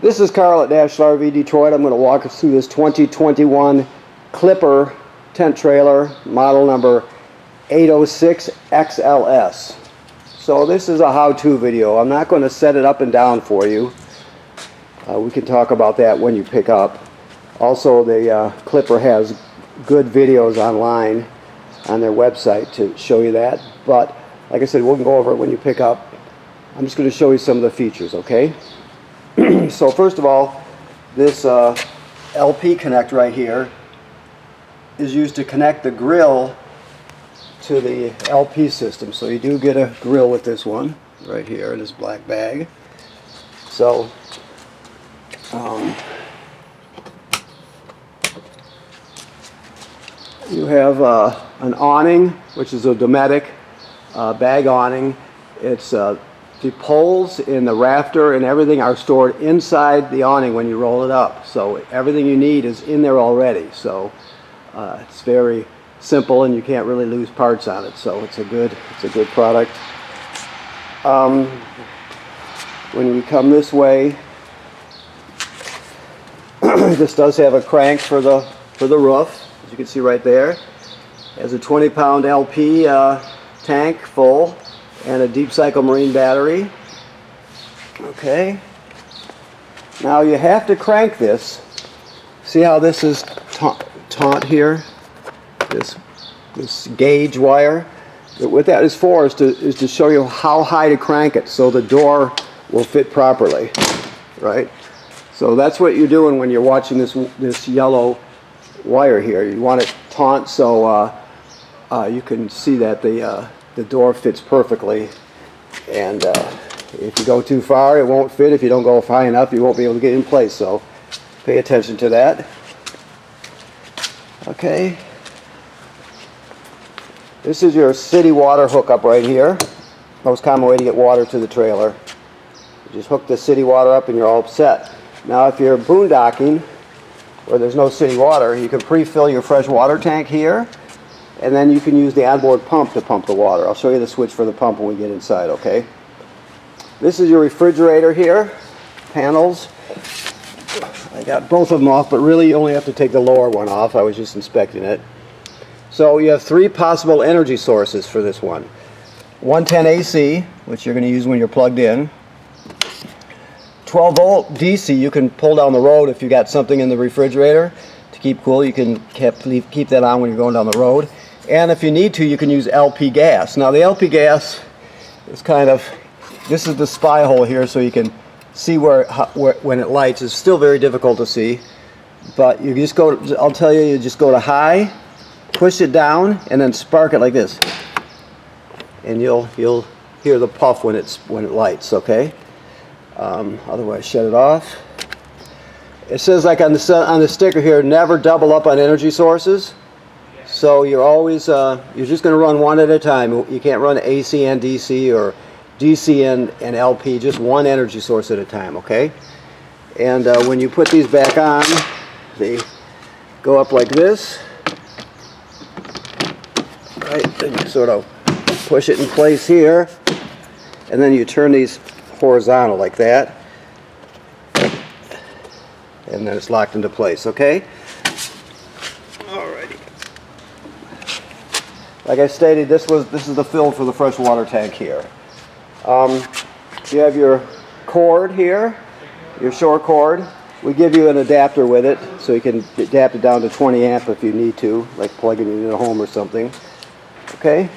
This is Carl at National RV Detroit. I'm going to walk us through this 2021 Clipper tent trailer, model number 806 XLS. So this is a how-to video. I'm not going to set it up and down for you. We can talk about that when you pick up. Also, the Clipper has good videos online on their website to show you that. But like I said, we'll go over it when you pick up. I'm just going to show you some of the features, okay? So first of all, this LP connect right here is used to connect the grill to the LP system. So you do get a grill with this one right here in this black bag. So you have an awning, which is a Dometic bag awning. It's the poles in the rafter and everything are stored inside the awning when you roll it up. So everything you need is in there already. So it's very simple and you can't really lose parts on it. So it's a good product. When we come this way, this does have a crank for the roof, as you can see right there. It has a 20-pound LP tank full and a deep cycle marine battery. Okay. Now you have to crank this. See how this is taut here? This gauge wire. What that is for is to show you how high to crank it so the door will fit properly. Right? So that's what you're doing when you're watching this yellow wire here. You want it taut so you can see that the door fits perfectly, and if you go too far it won't fit. If you don't go high enough you won't be able to get in place, so pay attention to that. Okay, this is your city water hookup right here. Most common way to get water to the trailer. You just hook the city water up and you're all set. Now if you're boondocking where there's no city water, you can pre-fill your fresh water tank here, and then you can use the onboard pump to pump the water. I'll show you the switch for the pump when we get inside, okay? This is your refrigerator here, panels. I got both of them off, but really you only have to take the lower one off. I was just inspecting it. So you have three possible energy sources for this one. 110 AC, which you're going to use when you're plugged in. 12 volt DC, you can pull down the road if you got something in the refrigerator to keep cool. You can keep that on when you're going down the road. And if you need to, you can use LP gas. Now the LP gas is this is the spy hole here, so you can see where when it lights. It's still very difficult to see, but you just go, I'll tell you, you just go to high, push it down, and then spark it like this. And you'll hear the puff when it lights, okay? Otherwise shut it off. It says, like on the sticker here, never double up on energy sources. So you're always you're just going to run one at a time. You can't run AC and DC or DC and LP, just one energy source at a time, okay? And when you put these back on, they go up like this, right? And you sort of push it in place here, and then you turn these horizontal like that, and then it's locked into place, okay? Alrighty. Like I stated, this is the fill for the fresh water tank here. You have your cord here, your short cord. We give you an adapter with it, so you can adapt it down to 20 amp if you need to, like plugging it in a home or something. Okay?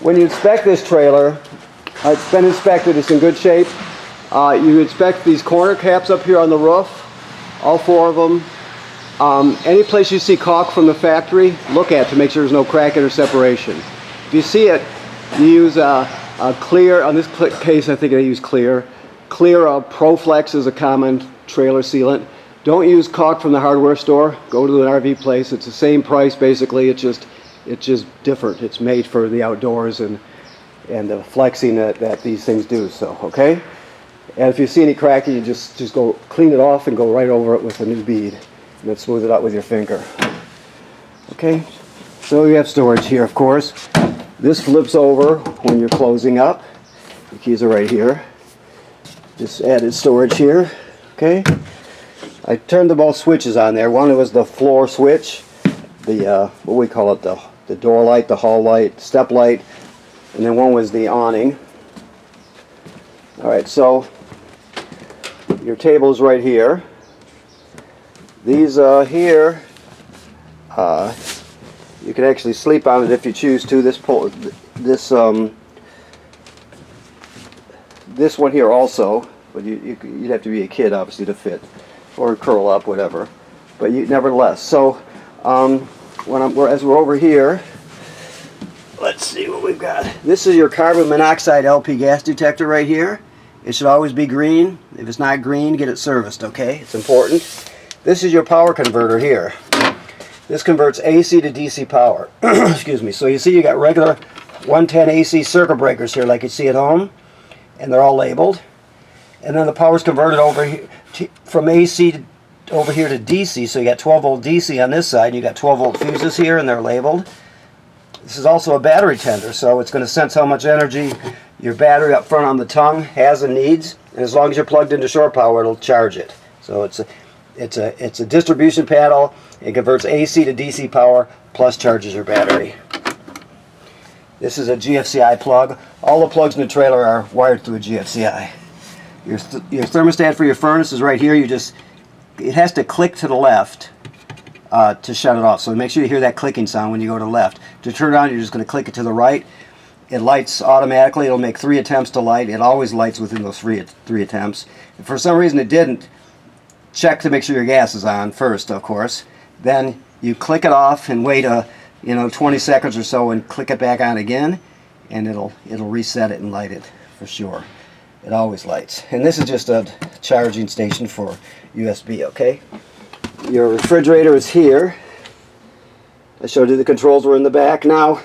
When you inspect this trailer, it's been inspected, it's in good shape. You inspect these corner caps up here on the roof, all four of them. Any place you see caulk from the factory, look at to make sure there's no cracking or separation. If you see it, you use a clear, on this case I think I use clear. Clear Proflex is a common trailer sealant. Don't use caulk from the hardware store. Go to an RV place. It's the same price basically. It's just different. It's made for the outdoors and the flexing that these things do. So okay. And if you see any cracking, you just go clean it off and go right over it with a new bead, and then smooth it out with your finger. Okay. So you have storage here, of course. This flips over when you're closing up. The keys are right here. Just added storage here. Okay. I turned the both switches on there. One was the floor switch, the what we call it, the door light, the hall light, step light, and then one was the awning. All right, so your table's right here. These here, you can actually sleep on it if you choose to. This one here also, but you'd have to be a kid obviously to fit, or curl up, whatever. But nevertheless, so as we're over here, let's see what we've got. This is your carbon monoxide LP gas detector right here. It should always be green. If it's not green, get it serviced, okay? It's important. This is your power converter here. This converts AC to DC power. Excuse me. So you see you got regular 110 AC circuit breakers here like you see at home, and they're all labeled. And then the power's converted over here from AC over here to DC. So you got 12 volt DC on this side. You got 12 volt fuses here, and they're labeled. This is also a battery tender, so it's going to sense how much energy your battery up front on the tongue has and needs, and as long as you're plugged into shore power, it'll charge it. So it's a distribution panel. It converts AC to DC power plus charges your battery. This is a GFCI plug. All the plugs in the trailer are wired through a GFCI. Your thermostat for your furnace is right here. It has to click to the left to shut it off. So make sure you hear that clicking sound when you go to the left. To turn it on, you're just going to click it to the right. It lights automatically. It'll make 3 attempts to light. It always lights within those three attempts. If for some reason it didn't, check to make sure your gas is on first, of course. Then you click it off and wait 20 seconds or so and click it back on again, and it'll reset it and light it for sure. It always lights. And this is just a charging station for USB, okay? Your refrigerator is here. I showed you the controls were in the back. Now,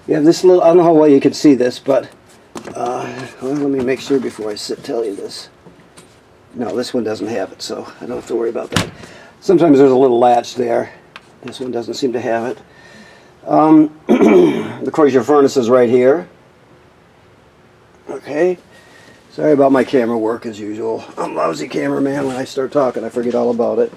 you have this little, I don't know how well you can see this, but let me make sure before I tell you this. No, this one doesn't have it, so I don't have to worry about that. Sometimes there's a little latch there. This one doesn't seem to have it. Of course, your furnace is right here. Okay. Sorry about my camera work as usual. I'm a lousy cameraman. When I start talking, I forget all about it.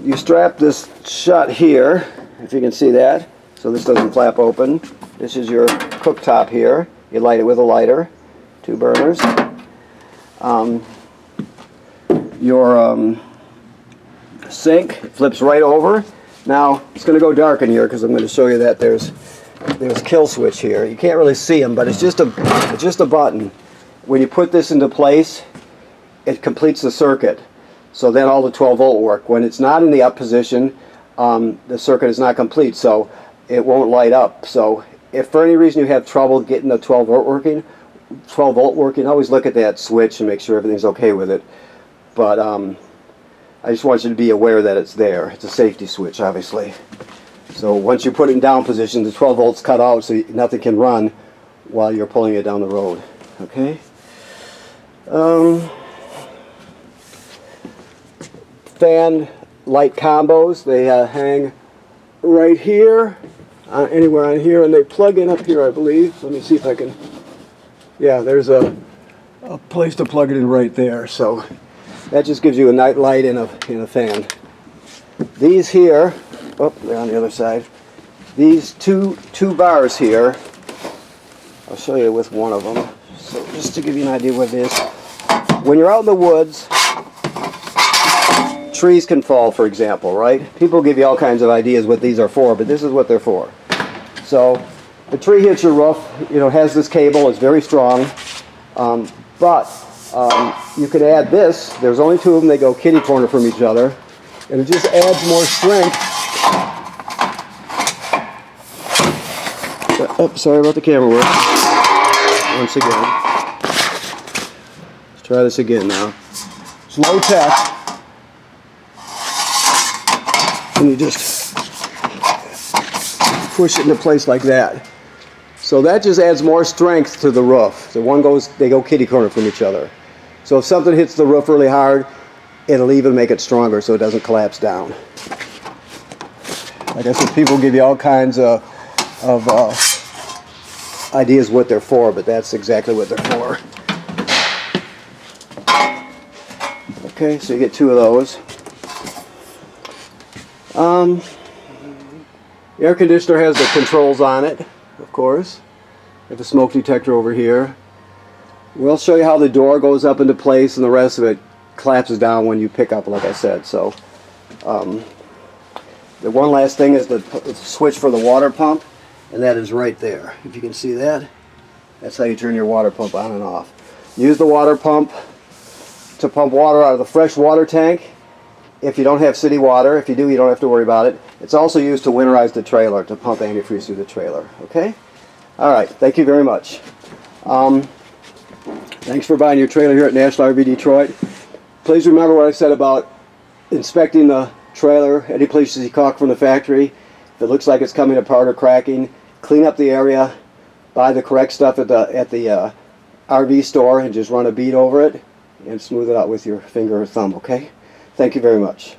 You strap this shut here, if you can see that, so this doesn't flap open. This is your cooktop here. You light it with a lighter, 2 burners. Your sink flips right over. Now it's going to go dark in here because I'm going to show you that there's a kill switch here. You can't really see them, but it's just a button. When you put this into place, it completes the circuit. So then all the 12 volt work. When it's not in the up position, the circuit is not complete, so it won't light up. So if for any reason you have trouble getting the 12 volt working, always look at that switch and make sure everything's okay with it. But I just want you to be aware that it's there. It's a safety switch, obviously. So once you put it in down position, the 12 volts cut out, so nothing can run while you're pulling it down the road. Okay. Fan light combos. They hang right here, anywhere on here, and they plug in up here, I believe. Let me see if I can. Yeah, there's a place to plug it in right there. So that just gives you a night light and a fan. These here, oh, they're on the other side. These two bars here, I'll show you with one of them. So just to give you an idea what it is. When you're out in the woods, trees can fall, for example, right? People give you all kinds of ideas what these are for, but this is what they're for. So the tree hits your roof, has this cable, it's very strong, but you could add this. There's only 2 of them, they go kitty corner from each other, and it just adds more strength. Oh, sorry about the camera work. Once again. Let's try this again now. It's low tech. And you just push it into place like that. So that just adds more strength to the roof. So they go kitty corner from each other. So if something hits the roof really hard, it'll even make it stronger so it doesn't collapse down. Like I said, people give you all kinds of ideas what they're for, but that's exactly what they're for. Okay, so you get 2 of those. Air conditioner has the controls on it, of course. You have a smoke detector over here. We'll show you how the door goes up into place and the rest of it collapses down when you pick up, like I said. So, the one last thing is the switch for the water pump, and that is right there. If you can see that, that's how you turn your water pump on and off. Use the water pump to pump water out of the fresh water tank if you don't have city water. If you do, you don't have to worry about it. It's also used to winterize the trailer, to pump antifreeze through the trailer. Okay? Alright, thank you very much. Thanks for buying your trailer here at National RV Detroit. Please remember what I said about inspecting the trailer, any places you caulk from the factory. If it looks like it's coming apart or cracking, clean up the area, buy the correct stuff at the RV store and just run a bead over it and smooth it out with your finger or thumb, okay? Thank you very much.